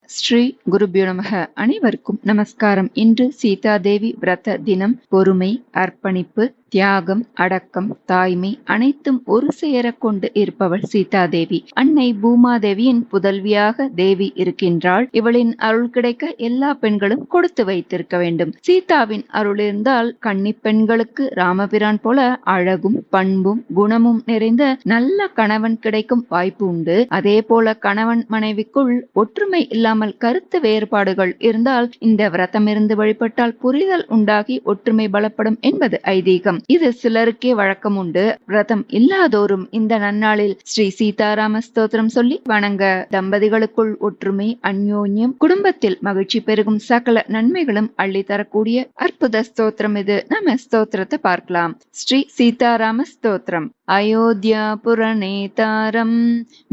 ஸ்ரீ குருபியோ நமக. அனைவருக்கும் நமஸ்காரம். இன்று சீதாதேவி விரத தினம். பொறுமை, அர்ப்பணிப்பு, தியாகம், அடக்கம், தாய்மை அனைத்தும் ஒரு சேர கொண்டு இருப்பவள் சீதாதேவி. அன்னை பூமாதேவியின் புதல்வியாக தேவி இருக்கின்றாள். இவளின் அருள் கிடைக்க எல்லா பெண்களும் கொடுத்து வைத்திருக்க வேண்டும். சீதாவின் அருள் இருந்தால் கன்னி பெண்களுக்கு ராமபிரான் போல அழகும் பண்பும் குணமும் நிறைந்த நல்ல கணவன் கிடைக்கும் வாய்ப்பு உண்டு. அதே போல கணவன் மனைவிக்குள் ஒற்றுமை இல்லாமல் கருத்து வேறுபாடுகள் இருந்தால் இந்த விரதம் இருந்து வழிபட்டால் புரிதல் உண்டாகி ஒற்றுமை பலப்படும் என்பது ஐதீகம். இது சிலருக்கே வழக்கம் உண்டு. விரதம் இல்லாதோரும் இந்த நன்னாளில் ஸ்ரீ சீதாராம ஸ்தோத்திரம் சொல்லி வணங்க. தம்பதிகளுக்குள் ஒற்றுமை, அந்யோன்யம், குடும்பத்தில் மகிழ்ச்சி பெருகும் சகல நன்மைகளும் அள்ளி தரக்கூடிய அற்புத ஸ்தோத்திரம் இது. நம்ம ஸ்தோத்திரத்தை பார்க்கலாம். ஸ்ரீ சீதாராம ஸ்தோத்திரம். அயோத்தியாபுரநேதாரம்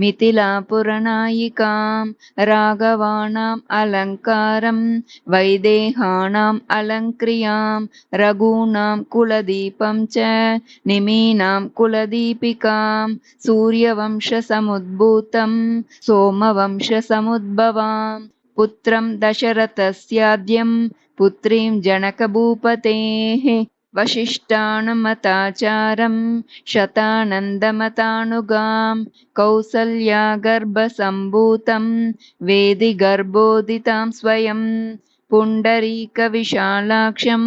மிதிலாபுரநாயிகாம் ராகவாணாம் அலங்காரம் வைதேகாணாம் அலங்கிரியாம் ரகுணாம் குலதீபம் ச நிமீனாம் குலதீபிகாம் சூரியவம்ச சமுத்பூதம் சோமவம்ச சமுத்பவாம் புத்திரம் தசரதஸ்யாத்யம் புத்ரீம் ஜனகபூபதேஹ वशिष्ठानुमताचारं शतानन्दमतानुगां कौसल्या गर्भसम्भूतं वेदि गर्भोदितां स्वयं पुण्डरीकविशालाक्षं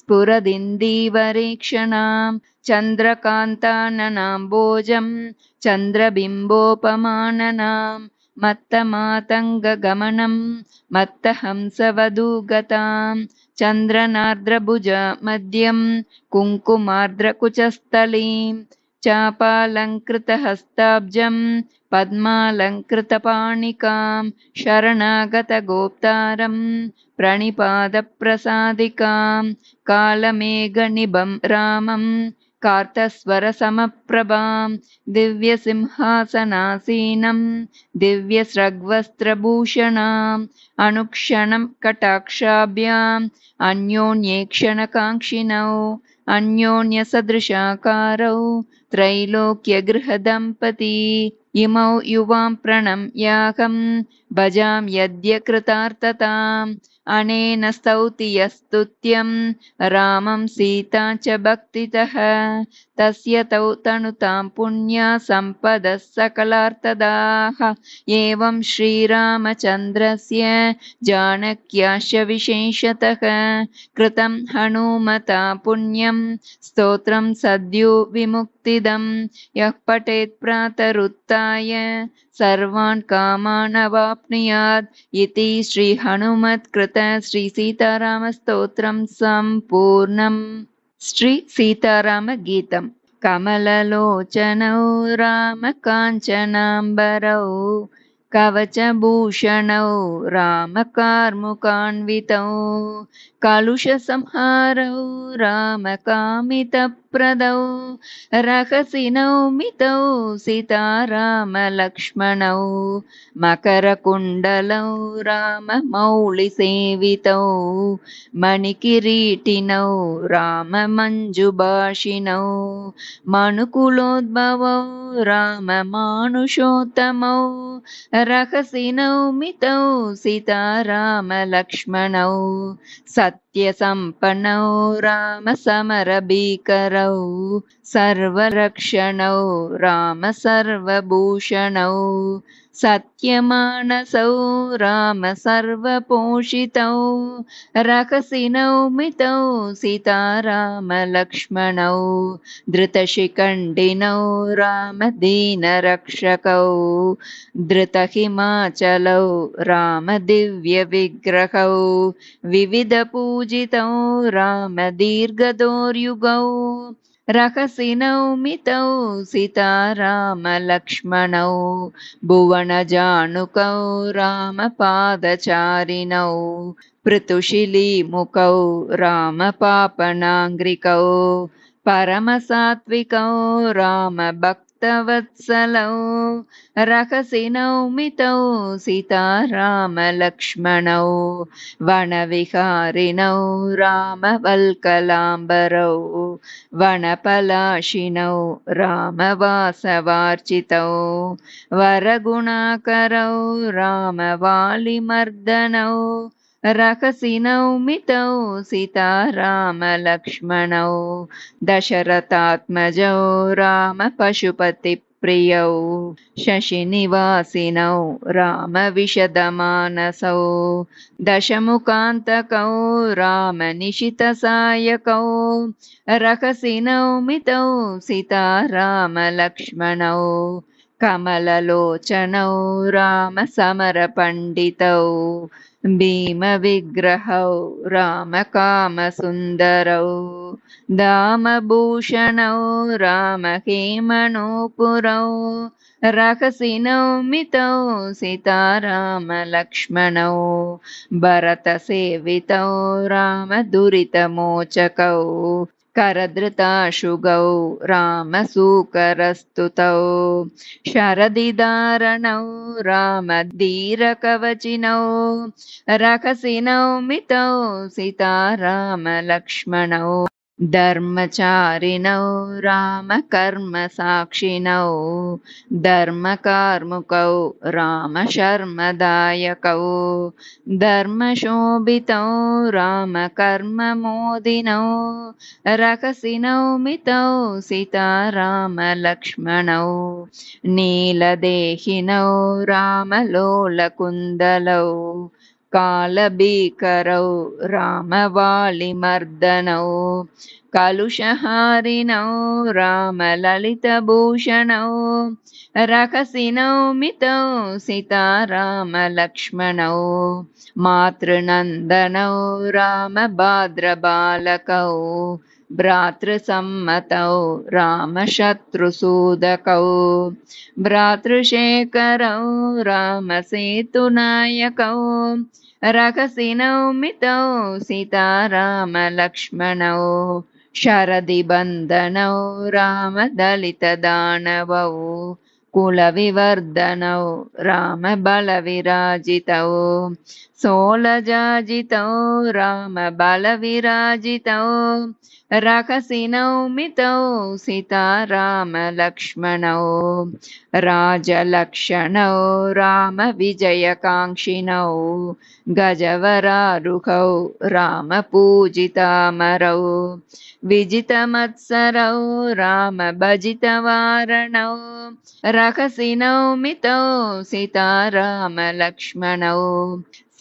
स्फुरदिन्दीवरेक्षणां चन्द्रकान्ताननाम्बोजं चन्द्रबिम्बोपमाननां मत्तमातङ्गगमनं मत्तहंसवधूगतां चन्द्रनार्द्रभुज मध्यं कुङ्कुमार्द्रकुचस्थलीं चापालङ्कृतहस्ताब्जं पद्मालङ्कृतपाणिकां शरणागतगोप्तारं प्रणिपादप्रसादिकां कालमेघनिभं रामं कार्तस्वरसमप्रभां दिव्यसिंहासनासीनं दिव्यस्रग्वस्त्रभूषणाम् अनुक्षणं कटाक्षाभ्याम् अन्योन्येक्षणकाङ्क्षिणौ अन्योन्यसदृशाकारौ त्रैलोक्यगृहदम्पती इमौ युवां प्रणम्याहं भजां यद्य कृतार्थताम् अनेन स्तौति यस्तुत्यं रामं सीता च भक्तितः तस्य तौ तनुतां पुण्या सम्पदः सकलार्थदाः एवं श्रीरामचन्द्रस्य जानक्याश्च विशेषतः कृतं हनुमता पुण्यं स्तोत्रं सद्यो विमुक्तिदं यः पठेत् प्रातरुत्थाय सर्वान् कामान् अवाप्नुयात् इति श्री हनुमत्कृत श्री सीताराम स्तोत्रं सम्पूर्णम्. श्री सीताराम गीतम्. कमललोचनौ राम काञ्चनाम्बरौ कवचभूषणौ राम कार्मुकान्वितौ कलुषसंहारौ राम कामितप्रदौ रहसिनौ मितौ सीताराम लक्ष्मणौ मकरकुण्डलौ राम मौलिसेवितौ मणिकिरीटिनौ राम मञ्जुभाषिणौ मनुकुलोद्भवौ राम मानुषोत्तमौ रहसिनौ मितौ सीताराम लक्ष्मणौ सत्यसम्पन्नौ राम समरभीकरौ सर्वरक्षणौ राम सर्वभूषणौ सत्यमानसौ राम सर्वपोषितौ रहसिनौ मितौ सीताराम लक्ष्मणौ धृतशिखण्डिनौ राम दीनरक्षकौ धृतहिमाचलौ राम दिव्यविग्रहौ विविधपूजितौ राम दीर्घदोर्युगौ रहसिनौ मितौ सीताराम लक्ष्मणौ भुवनजानुकौ राम पादचारिणौ पृथुशिलीमुखौ राम पापनाङ्घ्रिकौ परमसात्विकौ राम भक्त भक्तवत्सलौ रहसिनौ मितौ सीतारामलक्ष्मणौ वनविहारिणौ रामवल्कलाम्बरौ वनपलाशिनौ रामवासवार्चितौ वरगुणाकरौ रामवालिमर्दनौ रहसिनौ मितौ सीतारामलक्ष्मणौ दशरथात्मजौ रामपशुपतिप्रियौ शशिनिवासिनौ रामविशदमानसौ दशमुखान्तकौ रामनिशितसायकौ रहसिनौ मितौ सीतारामलक्ष्मणौ कमललोचनौ रामसमरपण्डितौ भीमविग्रहौ रामकामसुन्दरौ दामभूषणौ रामहेमनूपुरौ रहसिनौ मितौ सीतारामलक्ष्मणौ भरतसेवितौ रामदुरितमोचकौ करधृताशुगौ रामसूकरस्तुतौ शरदिदारणौ रामधीरकवचिनौ रहसिनौ मितौ सीतारामलक्ष्मणौ धर्मचारिणौ रामकर्मसाक्षिणौ धर्मकार्मुकौ रामशर्मदायकौ धर्मशोभितौ रामकर्ममोदिनौ रहसिनौ मितौ सीतारामलक्ष्मणौ नीलदेहिनौ रामलोलकुन्दलौ कालभीकरौ रामवालिमर्दनौ कलुषहारिणौ रामललितभूषणौ रहसिनौ मितौ सीतारामलक्ष्मणौ मातृनन्दनौ रामभाद्रबालकौ भ्रातृसम्मतौ रामशत्रुसूदकौ भ्रातृशेखरौ रामसेतुनायकौ रहसिनौ मितौ सीतारामलक्ष्मणौ शरदिबन्धनौ रामदलितदानवौ कुलविवर्धनौ रामबलविराजितौ सोलजाजितौ रामबलविराजितौ रहसिनौ मितौ सीतारामलक्ष्मणौ राजलक्षणौ रामविजयकाङ्क्षिणौ गजवरारुहौ रामपूजितामरौ विजितमत्सरौ रामभजितवारणौ रहसिनौ मितौ सीतारामलक्ष्मणौ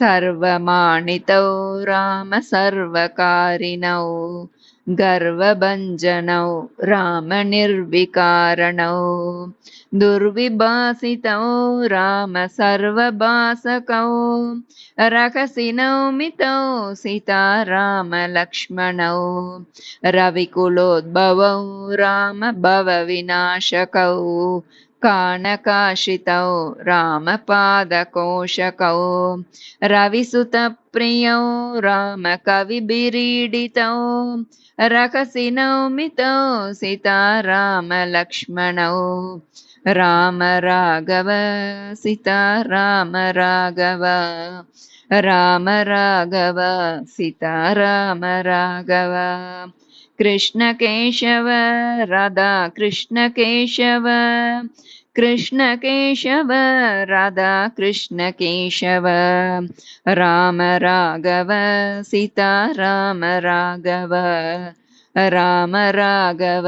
सर्वमानितौ रामसर्वकारिणौ गर्वभञ्जनौ रामनिर्विकारणौ दुर्विभासितौ रामसर्वभासकौ रहसिनौ मितौ सीतारामलक्ष्मणौ रविकुलोद्भवौ रामभवविनाशकौ कानकाश्रितौ रामपादकोशकौ रविसुतप्रियौ रामकविभिरीडितौ रहसिनौ मितौ सीतारामलक्ष्मणौ राम राघव सीताराम राघव राम राघव सीताराम राघव कृष्ण केशव राधा कृष्ण केशव कृष्ण केशव राधा कृष्ण केशव राम राघव सीताराम राघव राम राघव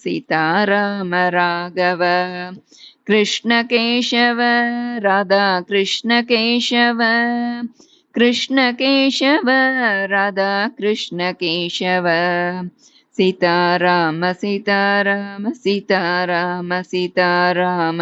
सीताराम राघव कृष्ण केशव राधा कृष्ण केशव कृष्ण केशव राधा कृष्ण केशव सीताराम सीताराम सीताराम सीताराम